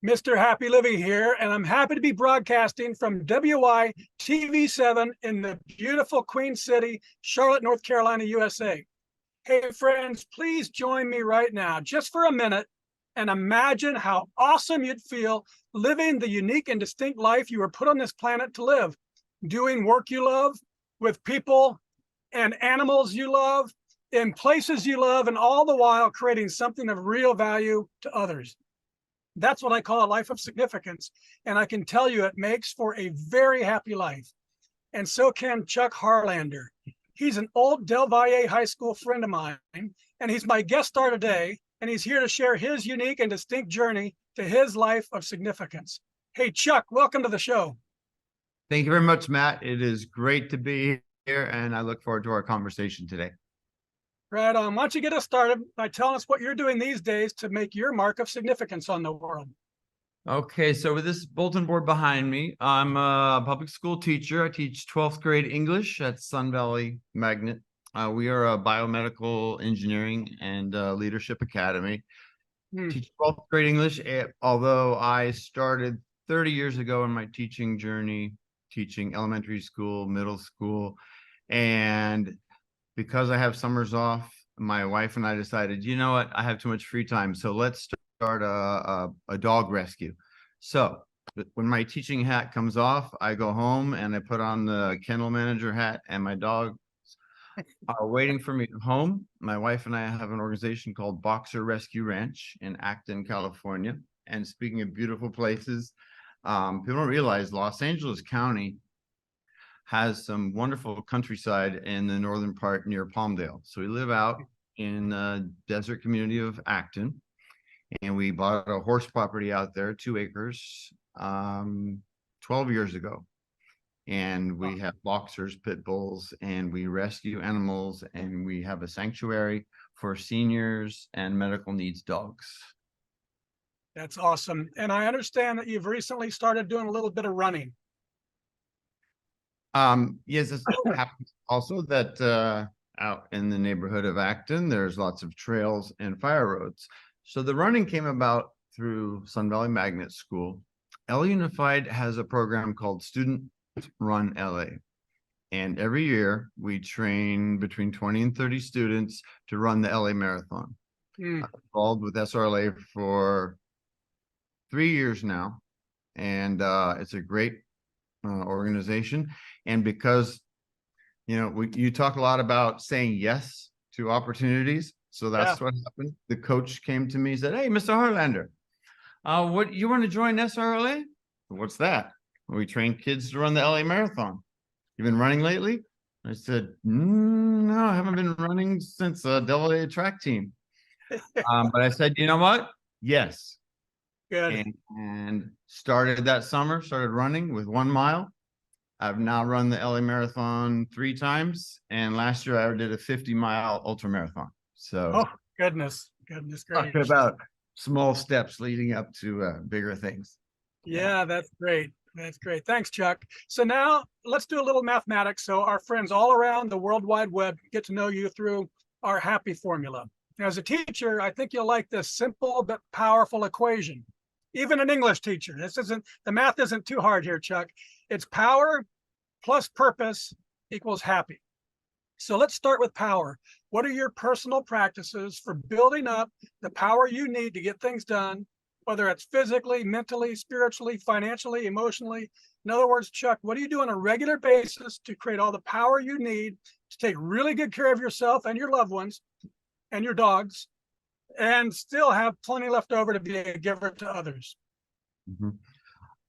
Mr. Happy Living here, and I'm happy to be broadcasting from WI TV7 in the beautiful Queen City, Charlotte, North Carolina, USA. Hey, friends, please join me right now, just for a minute, and imagine how awesome you'd feel living the unique and distinct life you were put on this planet to live, doing work you love, with people and animals you love, in places you love, and all the while creating something of real value to others. That's what I call a life of significance. And I can tell you it makes for a very happy life. And so can Chuck Harlander. He's an old Del Valle High School friend of mine, and he's my guest star today. And he's here to share his unique and distinct journey to his life of significance. Hey, Chuck, welcome to the show. Thank you very much, Matt. It is great to be here, and I look forward to our conversation today. Right on. Why don't you get us started by telling us what you're doing these days to make your mark of significance on the world? Okay, so with this bulletin board behind me, I'm a public school teacher. I teach 12th grade English at Sun Valley Magnet. We are a biomedical engineering and leadership academy. Teach 12th grade English, although I started 30 years ago in my teaching journey, teaching elementary school, middle school, and because I have summers off, my wife and I decided, you know what, I have too much free time, so let's start a dog rescue. So when my teaching hat comes off, I go home and I put on the kennel manager hat, and my dogs are waiting for me at home. My wife and I have an organization called Boxer Rescue Ranch in Acton, California. And speaking of beautiful places, people don't realize Los Angeles County has some wonderful countryside in the northern part near Palmdale. So we live out in the desert community of Acton, and we bought a horse property out there, 2 acres, 12 years ago. And we have boxers, pit bulls, and we rescue animals, and we have a sanctuary for seniors and medical needs dogs. That's awesome. And I understand that you've recently started doing a little bit of running. Yes, it happens also that out in the neighborhood of Acton, there's lots of trails and fire roads. So the running came about through Sun Valley Magnet School. LA Unified has a program called Student Run LA. And every year we train between 20 and 30 students to run the LA Marathon. I'm involved with SRLA for 3 years now. And it's a great organization. And because, you know, you talk a lot about saying yes to opportunities. So that's what happened. The coach came to me and said, "Hey, Mr. Harlander, what you want to join SRLA? What's that?" We train kids to run the LA Marathon. You've been running lately? I said, no, I haven't been running since Del Valle track team. But I said, you know what? Yes. Good. And started that summer, started running with 1 mile. I've now run the LA Marathon 3 times. And last year I did a 50-mile ultra marathon. So, oh, goodness gracious. About small steps leading up to bigger things. Yeah, that's great. That's great. Thanks, Chuck. So now let's do a little mathematics so our friends all around the World Wide Web get to know you through our happy formula. As a teacher, I think you'll like this simple but powerful equation. Even an English teacher, the math isn't too hard here, Chuck. It's power plus purpose equals happy. So let's start with power. What are your personal practices for building up the power you need to get things done, whether it's physically, mentally, spiritually, financially, emotionally? In other words, Chuck, what do you do on a regular basis to create all the power you need to take really good care of yourself and your loved ones and your dogs, and still have plenty left over to be a giver to others?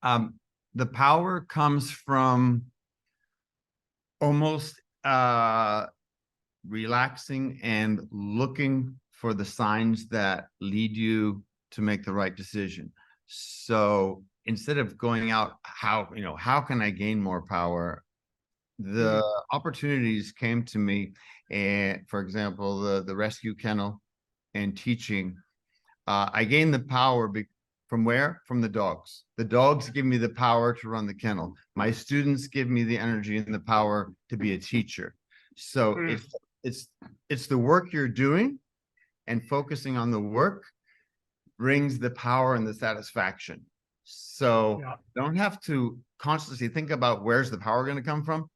The power comes from almost relaxing and looking for the signs that lead you to make the right decision. So instead of going out, how can I gain more power? The opportunities came to me, and for example, the rescue kennel and teaching. I gained the power from where? From the dogs. The dogs give me the power to run the kennel. My students give me the energy and the power to be a teacher. So it's the work you're doing and focusing on the work brings the power and the satisfaction. So Yeah. don't have to consciously think about where's the power going to come from.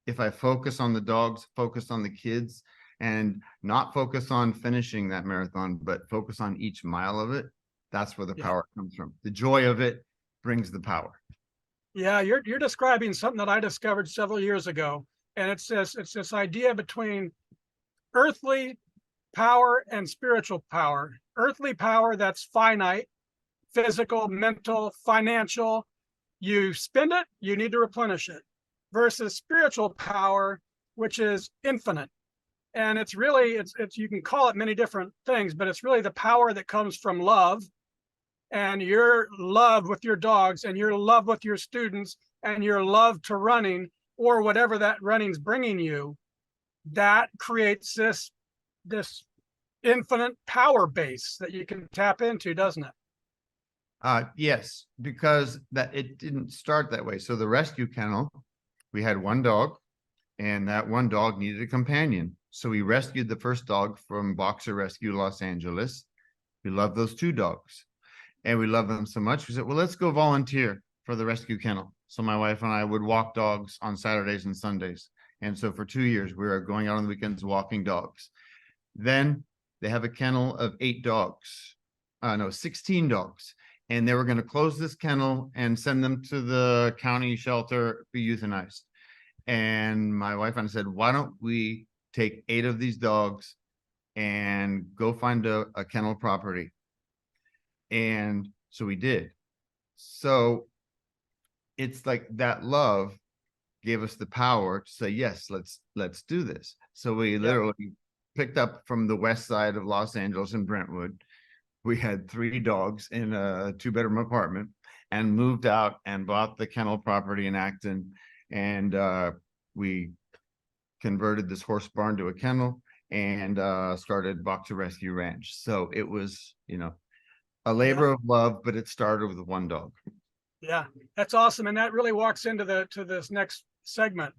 If I focus on the dogs, focus on the kids, and not focus on finishing that marathon, but focus on each mile of it, that's where the Yeah. power comes from. The joy of it brings the power. Yeah, you're describing something that I discovered several years ago, and it's this idea between earthly power and spiritual power. Earthly power, that's finite, physical, mental, financial. You spend it, you need to replenish it. Versus spiritual power, which is infinite. And it's really it's you can call it many different things, but it's really the power that comes from love, and your love with your dogs, and your love with your students, and your love to running, or whatever that running's bringing you. That creates this infinite power base that you can tap into, doesn't it? Yes, because that it didn't start that way. So the rescue kennel, we had one dog, and that one dog needed a companion. So we rescued the first dog from Boxer Rescue Los Angeles. We love those two dogs, and we love them so much. We said, well, let's go volunteer for the rescue kennel. So my wife and I would walk dogs on Saturdays and Sundays. And so for 2 years, we were going out on the weekends walking dogs. Then they have a kennel of 8 dogs. No, 16 dogs. And they were going to close this kennel and send them to the county shelter, be euthanized. And my wife and I said, why don't we take 8 of these dogs and go find a kennel property? And so we did. So it's like that love gave us the power to say, yes, let's do this. So we literally picked up from the west side of Los Angeles in Brentwood. We had 3 dogs in a 2-bedroom apartment and moved out and bought the kennel property in Acton. And we converted this horse barn to a kennel and started Boxer Rescue Ranch. So it was, a labor of love, but it started with 1 dog. Yeah, that's awesome. And that really walks into this next segment,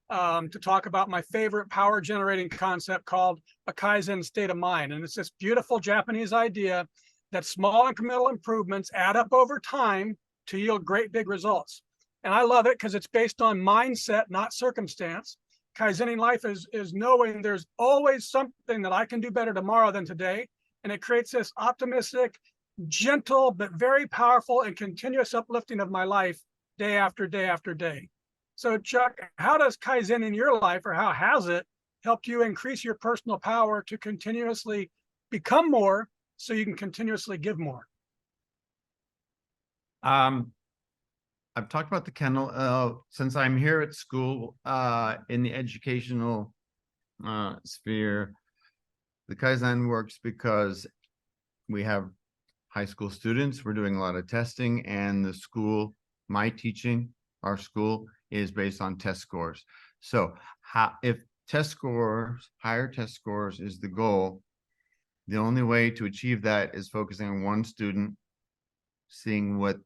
to talk about my favorite power generating concept called a Kaizen state of mind. And it's this beautiful Japanese idea that small incremental improvements add up over time to yield great big results. And I love it because it's based on mindset, not circumstance. Kaizening life is knowing there's always something that I can do better tomorrow than today. And it creates this optimistic, gentle, but very powerful and continuous uplifting of my life day after day after day. So Chuck, how does Kaizen in your life, or how has it helped you increase your personal power to continuously become more so you can continuously give more? I've talked about the kennel since I'm here at school in the educational sphere. The Kaizen works because we have high school students. We're doing a lot of testing, and the school, my teaching, our school is based on test scores. So if higher test scores is the goal, the only way to achieve that is focusing on one student, seeing what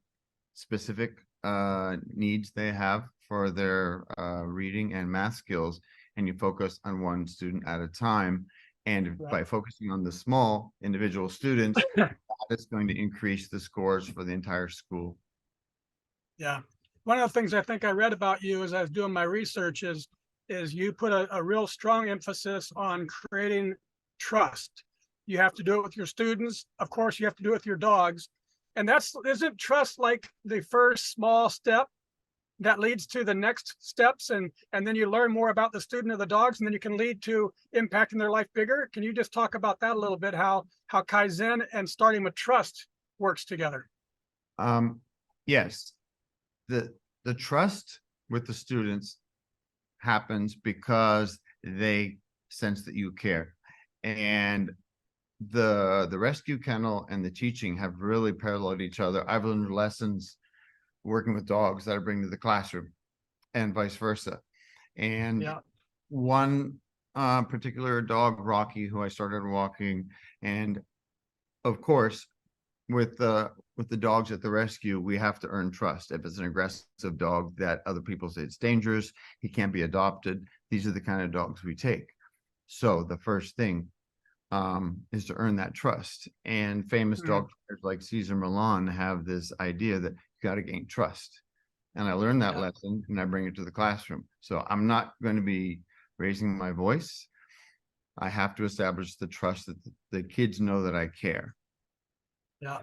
specific needs they have for their reading and math skills, and you focus on one student at a time. And by focusing on the small individual students, that's going to increase the scores for the entire school. Yeah. One of the things I think I read about you as I was doing my research is you put a real strong emphasis on creating trust. You have to do it with your students. Of course, you have to do it with your dogs. And isn't trust like the first small step that leads to the next steps, and then you learn more about the student or the dogs, and then you can lead to impacting their life bigger? Can you just talk about that a little bit, how Kaizen and starting with trust works together? Yes. The trust with the students happens because they sense that you care. And the rescue kennel and the teaching have really paralleled each other. I've learned lessons working with dogs that I bring to the classroom, and vice versa. And one particular dog, Rocky, who I started walking, and of course, with the dogs at the rescue, we have to earn trust. If it's an aggressive dog that other people say it's dangerous, he can't be adopted, these are the kind of dogs we take. So the first thing is to earn that trust. And famous dog trainers like Cesar Millan have this idea that you got to gain trust. And I learned that lesson and I bring it to the classroom. So I'm not going to be raising my voice. I have to establish the trust that the kids know that I care. Yeah.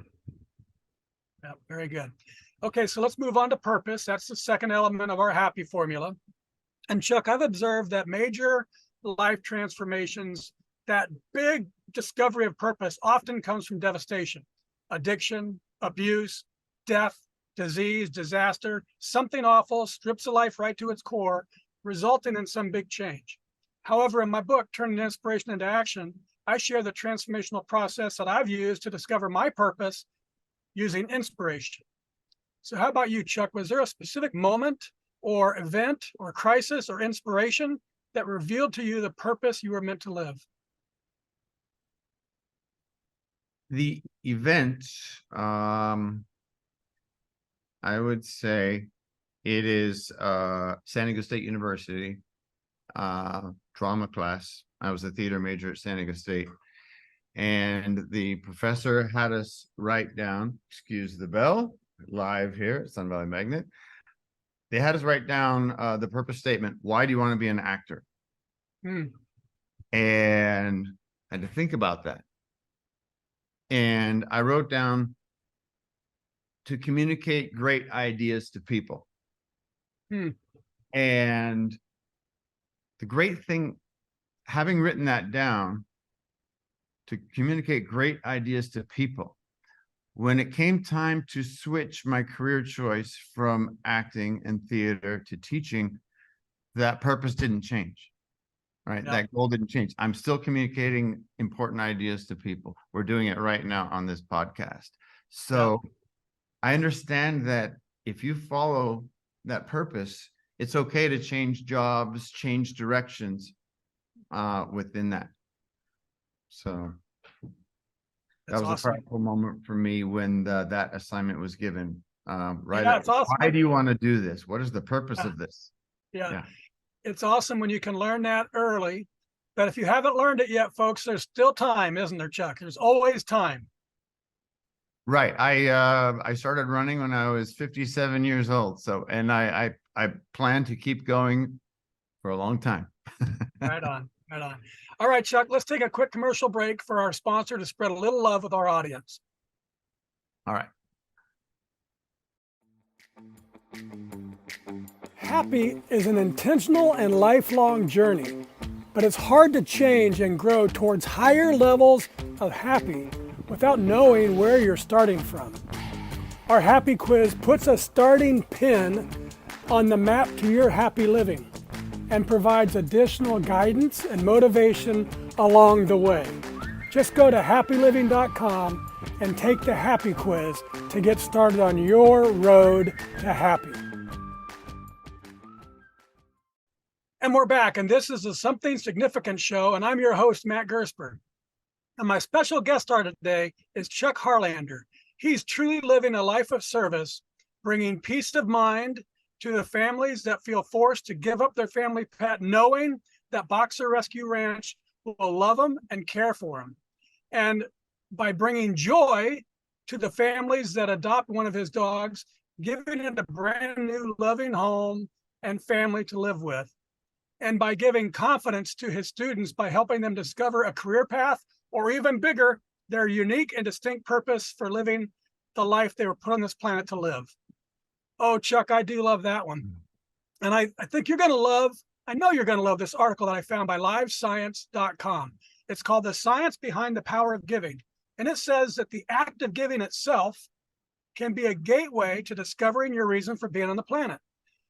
Yeah, very good. Okay, so let's move on to purpose. That's the second element of our happy formula. And Chuck, I've observed that major life transformations, that big discovery of purpose often comes from devastation, addiction, abuse, death, disease, disaster. Something awful strips a life right to its core, resulting in some big change. However, in my book, Turning Inspiration into Action, I share the transformational process that I've used to discover my purpose using inspiration. So how about you, Chuck? Was there a specific moment or event or crisis or inspiration that revealed to you the purpose you were meant to live? The event, I would say it is San Diego State University drama class. I was a theater major at San Diego State. And the professor had us write down, excuse the bell, live here at Sun Valley Magnet. They had us write down the purpose statement. Why do you want to be an actor? And I had to think about that. And I wrote down to communicate great ideas to people. And the great thing, having written that down, to communicate great ideas to people, when it came time to switch my career choice from acting and theater to teaching, that purpose didn't change, right? That goal didn't change. I'm still communicating important ideas to people. We're doing it right now on this podcast. So I understand that if you follow that purpose, it's okay to change jobs, change directions within that. So that was a powerful moment for me when that assignment was given. Right. Yeah, it's awesome. Why do you want to do this? What is the purpose of this? Yeah. It's awesome when you can learn that early. But if you haven't learned it yet, folks, there's still time, isn't there, Chuck? There's always time. Right. I started running when I was 57 years old. So, and I plan to keep going for a long time. Right on. Right on. All right, Chuck, let's take a quick commercial break for our sponsor to spread a little love with our audience. All right. Happy is an intentional and lifelong journey, but it's hard to change and grow towards higher levels of happy without knowing where you're starting from. Our happy quiz puts a starting pin on the map to your happy living and provides additional guidance and motivation along the way. Just go to happyliving.com and take the happy quiz to get started on your road to happy. And we're back, and this is a Something Significant show, and I'm your host, Matt Gersberg. And my special guest star today is Chuck Harlander. He's truly living a life of service, bringing peace of mind to the families that feel forced to give up their family pet, knowing that Boxer Rescue Ranch will love them and care for them. And by bringing joy to the families that adopt one of his dogs, giving it a brand new loving home and family to live with. And by giving confidence to his students by helping them discover a career path, or even bigger, their unique and distinct purpose for living the life they were put on this planet to live. Oh, Chuck, I do love that one. And I think you're going to love, I know you're going to love this article that I found by livescience.com. It's called The Science Behind the Power of Giving. And it says that the act of giving itself can be a gateway to discovering your reason for being on the planet.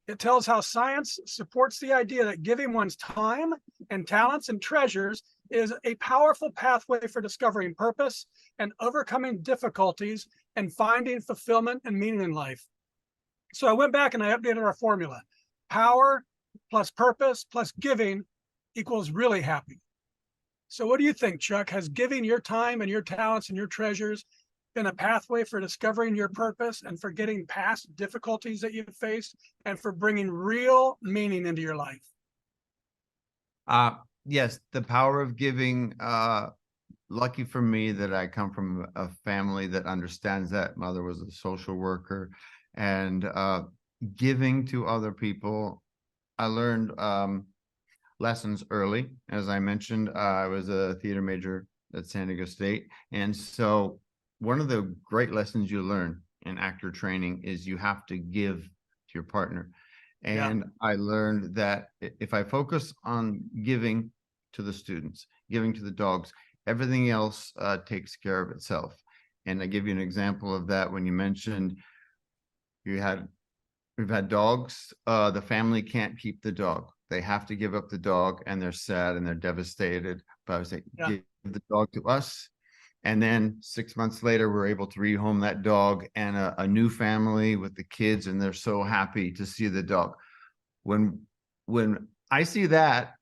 It tells how science supports the idea that giving one's time and talents and treasures is a powerful pathway for discovering purpose and overcoming difficulties and finding fulfillment and meaning in life. So I went back and I updated our formula. Power plus purpose plus giving equals really happy. So what do you think, Chuck? Has giving your time and your talents and your treasures been a pathway for discovering your purpose and for getting past difficulties that you've faced and for bringing real meaning into your life? Yes, the power of giving lucky for me that I come from a family that understands that. Mother was a social worker, and giving to other people. I learned lessons early. As I mentioned, I was a theater major at San Diego State. And so one of the great lessons you learn in actor training is you have to give to your partner. And I learned that if I focus on giving to the students, giving to the dogs, everything else takes care of itself. And I give you an example of that when you mentioned we've had dogs. The family can't keep the dog. They have to give up the dog, and they're sad and they're devastated. But I was like, give the dog to us. And then 6 months later, we're able to rehome that dog and a new family with the kids, and they're so happy to see the dog. When I see that,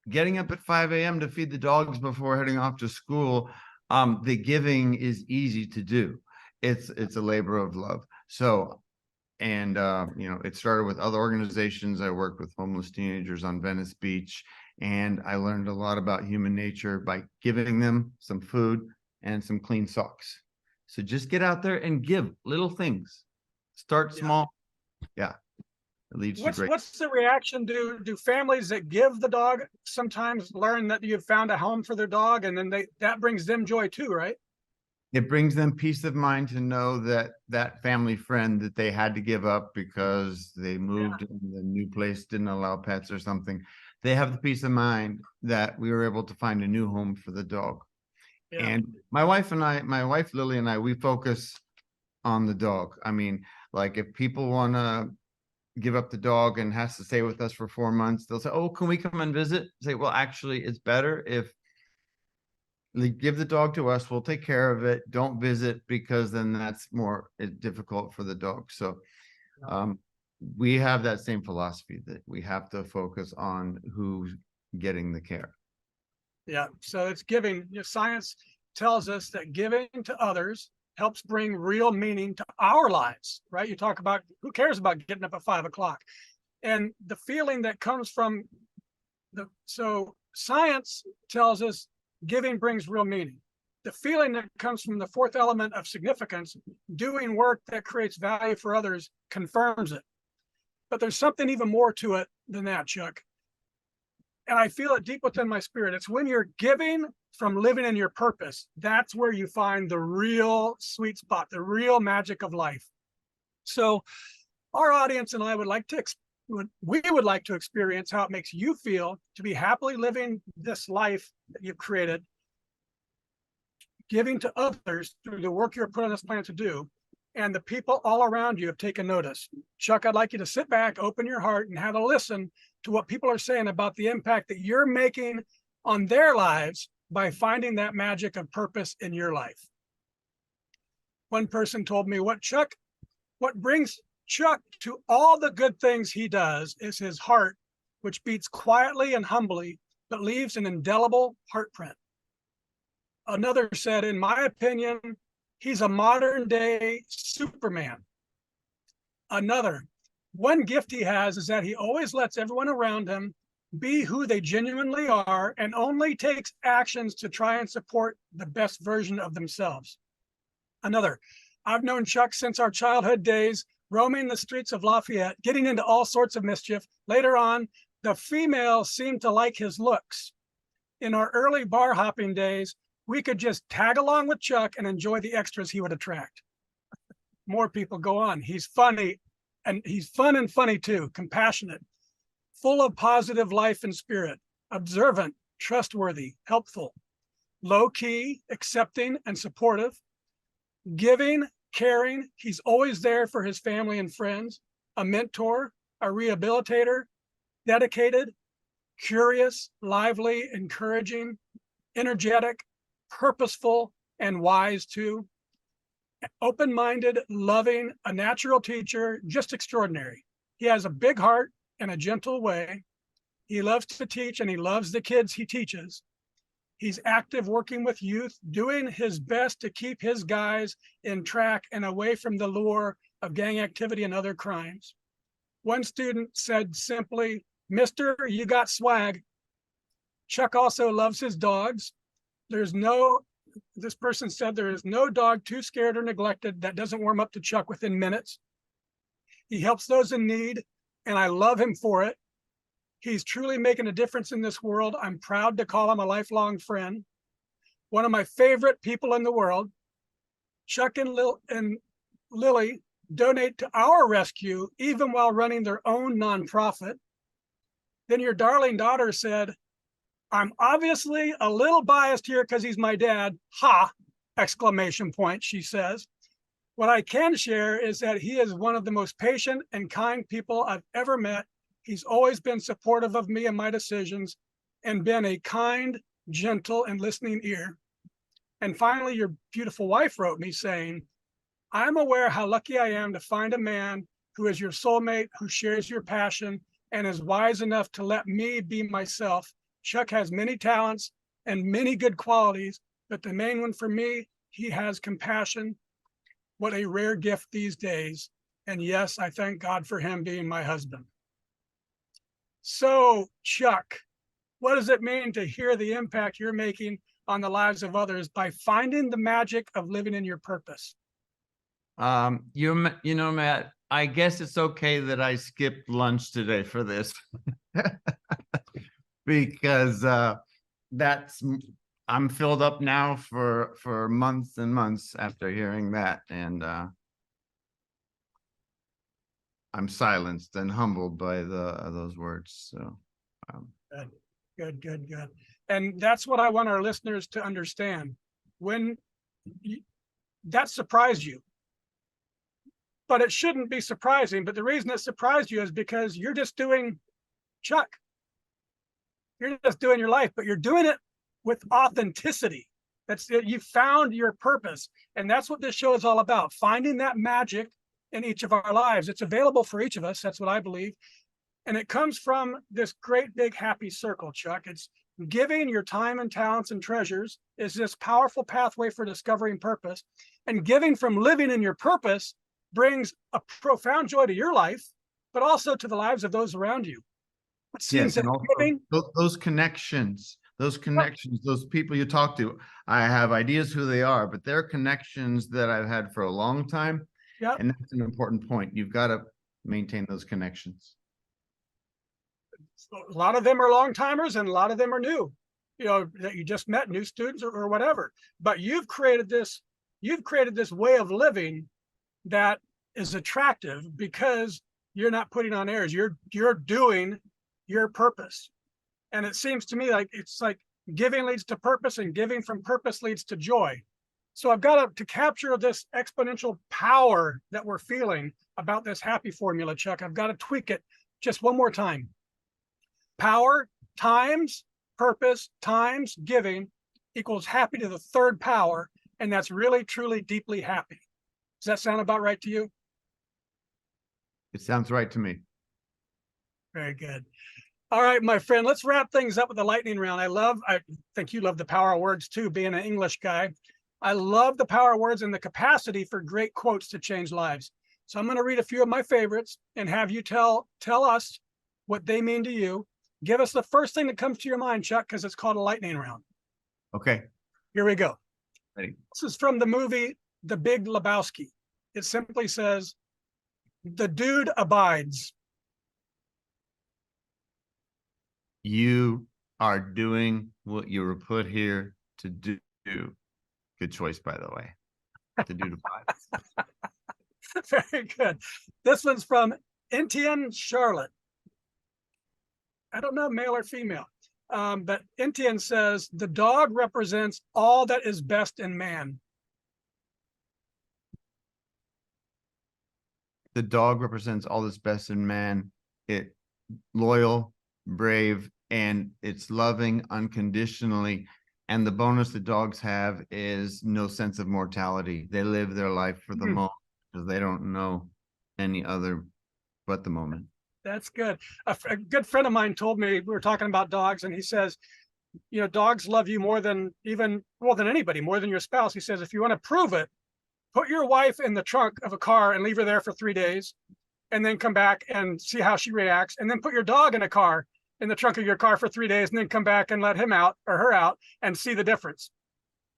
getting up at 5 a.m. to feed the dogs before heading off to school, the giving is easy to do. It's a labor of love. So, and it started with other organizations. I worked with homeless teenagers on Venice Beach, and I learned a lot about human nature by giving them some food and some clean socks. So just get out there and give little things. Start small. Yeah. It leads to great. What's the reaction? Do families that give the dog sometimes learn that you've found a home for their dog, and then that brings them joy too, right? It brings them peace of mind to know that that family friend that they had to give up because they moved and the new place didn't allow pets or something, they have the peace of mind that we were able to find a new home for the dog. And my wife Lily and I, we focus on the dog. I mean, like if people want to give up the dog and has to stay with us for 4 months, they'll say, oh, can we come and visit? Say, well, actually, it's better if give the dog to us. We'll take care of it. Don't visit, because then that's more difficult for the dog. So we have that same philosophy that we have to focus on who's getting the care. Yeah. So it's giving. Science tells us that giving to others helps bring real meaning to our lives, right? You talk about who cares about getting up at 5 o'clock, and the feeling that comes from so science tells us giving brings real meaning. The feeling that comes from the fourth element of significance, doing work that creates value for others, confirms it. But there's something even more to it than that, Chuck. And I feel it deep within my spirit. It's when you're giving from living in your purpose, that's where you find the real sweet spot, the real magic of life. So our audience and I would like to experience how it makes you feel to be happily living this life that you've created, giving to others through the work you're put on this planet to do, and the people all around you have taken notice. Chuck, I'd like you to sit back, open your heart, and have a listen to what people are saying about the impact that you're making on their lives by finding that magic of purpose in your life. One person told me what brings Chuck to all the good things he does is his heart, which beats quietly and humbly, but leaves an indelible heartprint. Another said, in my opinion, he's a modern day Superman. Another, one gift he has is that he always lets everyone around him be who they genuinely are and only takes actions to try and support the best version of themselves. Another, I've known Chuck since our childhood days, roaming the streets of Lafayette, getting into all sorts of mischief. Later on, the females seemed to like his looks. In our early bar hopping days, we could just tag along with Chuck and enjoy the extras he would attract. More people go on. He's funny, and he's fun and funny too, compassionate, full of positive life and spirit, observant, trustworthy, helpful, low-key, accepting, and supportive, giving, caring. He's always there for his family and friends, a mentor, a rehabilitator, dedicated, curious, lively, encouraging, energetic, purposeful, and wise too, open-minded, loving, a natural teacher, just extraordinary. He has a big heart and a gentle way. He loves to teach, and he loves the kids he teaches. He's active, working with youth, doing his best to keep his guys in track and away from the lure of gang activity and other crimes. One student said simply, "Mister, you got swag." Chuck also loves his dogs. There's no this person said, there is no dog too scared or neglected that doesn't warm up to Chuck within minutes. He helps those in need, and I love him for it. He's truly making a difference in this world. I'm proud to call him a lifelong friend. One of my favorite people in the world. Chuck and Lily donate to our rescue, even while running their own nonprofit. Then your darling daughter said, I'm obviously a little biased here because he's my dad. Ha! Exclamation point, she says. What I can share is that he is one of the most patient and kind people I've ever met. He's always been supportive of me and my decisions and been a kind, gentle, and listening ear. And finally, your beautiful wife wrote me saying, I'm aware how lucky I am to find a man who is your soulmate, who shares your passion, and is wise enough to let me be myself. Chuck has many talents and many good qualities, but the main one for me, he has compassion. What a rare gift these days. And yes, I thank God for him being my husband. So, Chuck, what does it mean to hear the impact you're making on the lives of others by finding the magic of living in your purpose? You know, Matt, I guess it's okay that I skipped lunch today for this because I'm filled up now for months and months after hearing that, and I'm silenced and humbled by those words. So Good. And that's what I want our listeners to understand. When that surprised you, but it shouldn't be surprising. But the reason it surprised you is because you're just doing Chuck. You're just doing your life, but you're doing it with authenticity. That's it. You found your purpose. And that's what this show is all about, finding that magic in each of our lives. It's available for each of us. That's what I believe. And it comes from this great big happy circle, Chuck. It's giving your time and talents and treasures is this powerful pathway for discovering purpose. And giving from living in your purpose brings a profound joy to your life, but also to the lives of those around you. It seems yes, and also giving, those connections, those people you talk to, I have ideas who they are, but they're connections that I've had for a long time. Yeah. And that's an important point. You've got to maintain those connections. A lot of them are long timers and a lot of them are new, that you just met, new students or whatever. But you've created this way of living that is attractive because you're not putting on airs. You're doing your purpose. And it seems to me like it's like giving leads to purpose and giving from purpose leads to joy. So I've got to capture this exponential power that we're feeling about this happy formula, Chuck. I've got to tweak it just one more time. Power times purpose times giving equals happy to the third power. And that's really, truly, deeply happy. Does that sound about right to you? It sounds right to me. Very good. All right, my friend, let's wrap things up with the lightning round. I think you love the power of words too, being an English guy. I love the power of words and the capacity for great quotes to change lives. So I'm going to read a few of my favorites and have you tell us what they mean to you. Give us the first thing that comes to your mind, Chuck, because it's called a lightning round. Okay. Here we go. Ready. This is from the movie The Big Lebowski. It simply says, the dude abides. You are doing what you were put here to do. Good choice, by the way. To do to buy. Very good. This one's from Etienne Charlotte. I don't know, male or female. But Etienne says, the dog represents all that is best in man. The dog represents all that's best in man. It loyal, brave, and it's loving unconditionally. And the bonus that dogs have is no sense of mortality. They live their life for the moment because they don't know any other but the moment. That's good. A good friend of mine told me, we were talking about dogs, and he says, dogs love you more than anybody, more than your spouse. He says, if you want to prove it, put your wife in the trunk of a car and leave her there for 3 days, and then come back and see how she reacts. And then put your dog in the trunk of your car for 3 days, and then come back and let him out or her out and see the difference.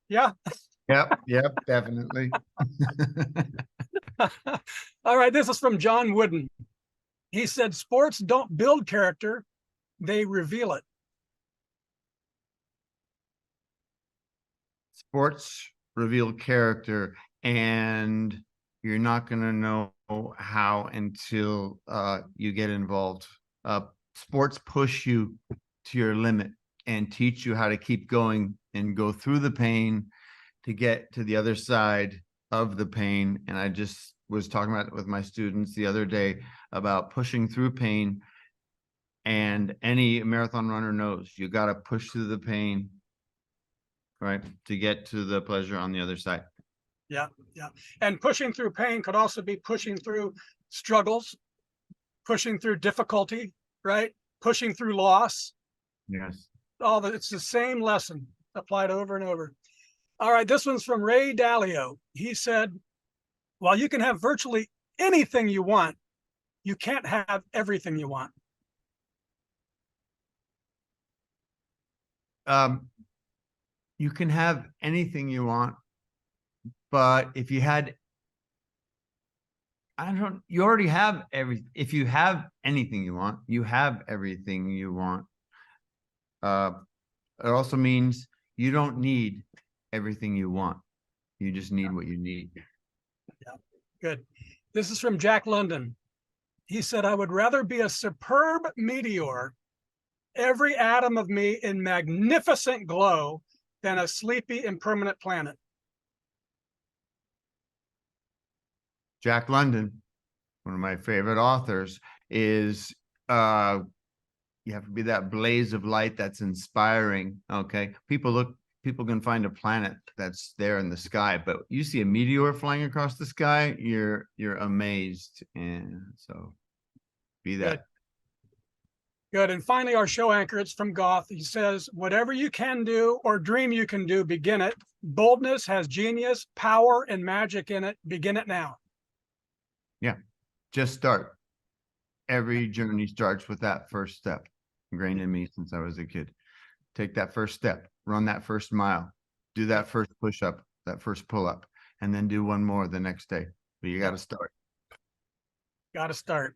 Yeah. Yep, definitely. All right. This is from John Wooden. He said, sports don't build character, they reveal it. Sports reveal character, and you're not going to know how until you get involved. Sports push you to your limit and teach you how to keep going and go through the pain to get to the other side of the pain. And I just was talking about it with my students the other day about pushing through pain. And any marathon runner knows you got to push through the pain, right, to get to the pleasure on the other side. Yeah, yeah. And pushing through pain could also be pushing through struggles, pushing through difficulty, right? Pushing through loss. Yes. It's the same lesson applied over and over. All right, this one's from Ray Dalio. He said, while you can have virtually anything you want, you can't have everything you want. You can have anything you want, but if you had, you already have if you have anything you want, you have everything you want. It also means you don't need everything you want. You just need what you need. Yeah, good. This is from Jack London. He said, I would rather be a superb meteor, every atom of me in magnificent glow, than a sleepy, impermanent planet. Jack London, one of my favorite authors, is you have to be that blaze of light that's inspiring. Okay. People can find a planet that's there in the sky, but you see a meteor flying across the sky, you're amazed. And so be that. Good. And finally, our show anchor, it's from Goth. He says, whatever you can do or dream you can do, begin it. Boldness has genius, power, and magic in it. Begin it now. Yeah. Just start. Every journey starts with that first step, ingrained in me since I was a kid. Take that first step, run that first mile, do that first push-up, that first pull-up, and then do one more the next day. But you got to start. Got to start.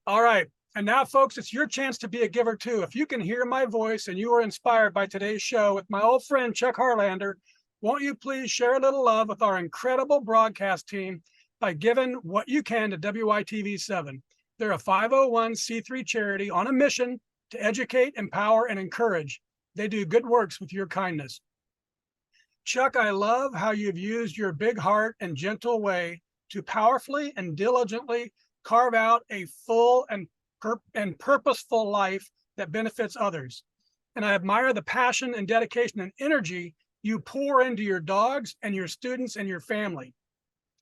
All right. And now, folks, it's your chance to be a giver, too. If you can hear my voice and you are inspired by today's show with my old friend, Chuck Harlander, won't you please share a little love with our incredible broadcast team by giving what you can to WITV7. They're a 501c3 charity on a mission to educate, empower, and encourage. They do good works with your kindness. Chuck, I love how you've used your big heart and gentle way to powerfully and diligently carve out a full and purposeful life that benefits others. And I admire the passion and dedication and energy you pour into your dogs and your students and your family.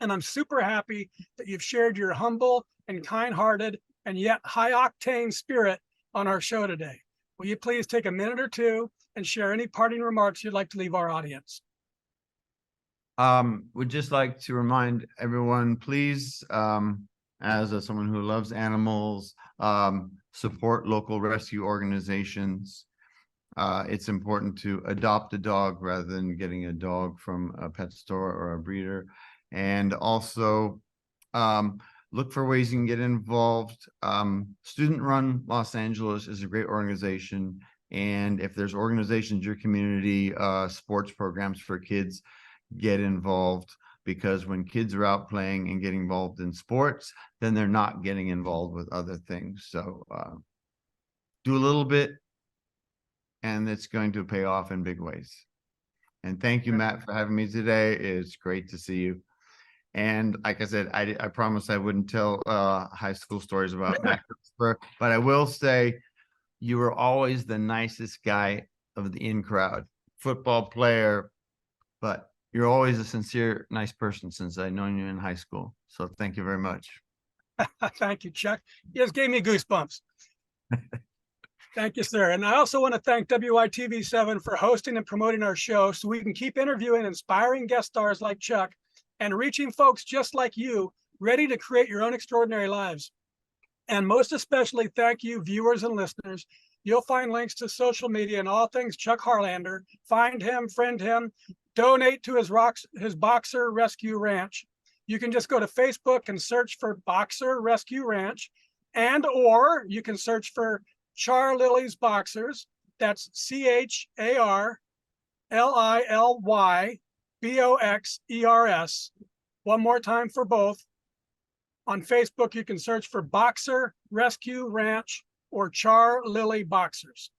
And I'm super happy that you've shared your humble and kind-hearted and yet high-octane spirit on our show today. Will you please take a minute or two and share any parting remarks you'd like to leave our audience? Would just like to remind everyone, please, as someone who loves animals, support local rescue organizations. It's important to adopt a dog rather than getting a dog from a pet store or a breeder. And also look for ways you can get involved. Student Run Los Angeles is a great organization. And if there's organizations in your community, sports programs for kids, get involved, because when kids are out playing and getting involved in sports, then they're not getting involved with other things. So do a little bit, and it's going to pay off in big ways. And thank you, Matt, for having me today. It's great to see you. And like I said, I promised I wouldn't tell high school stories about Matt Christopher, but I will say you were always the nicest guy of the in crowd, football player, but you're always a sincere, nice person since I've known you in high school. So thank you very much. Thank you, Chuck. You just gave me goosebumps. Thank you, sir. And I also want to thank WITV7 for hosting and promoting our show so we can keep interviewing inspiring guest stars like Chuck and reaching folks just like you, ready to create your own extraordinary lives. And most especially, thank you, viewers and listeners. You'll find links to social media and all things Chuck Harlander. Find him, friend him, donate to his Boxer Rescue Ranch. You can just go to Facebook and search for Boxer Rescue Ranch, or you can search for Char Lily's Boxers. That's CharLillyBoxers. One more time for both. On Facebook, you can search for Boxer Rescue Ranch or Char Lily Boxers.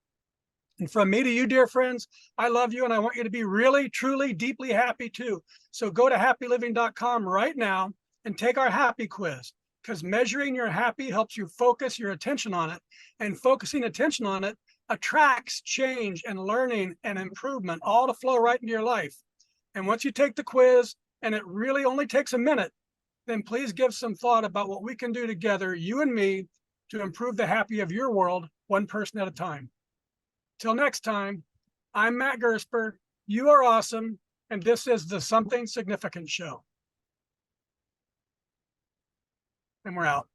And from me to you, dear friends, I love you and I want you to be really, truly, deeply happy too. So go to happyliving.com right now and take our happy quiz, because measuring your happy helps you focus your attention on it, and focusing attention on it attracts change and learning and improvement, all to flow right into your life. And once you take the quiz, and it really only takes a minute, then please give some thought about what we can do together, you and me, to improve the happy of your world, one person at a time. Till next time, I'm Matt Gersper. You are awesome. And this is the Something Significant Show. And we're out.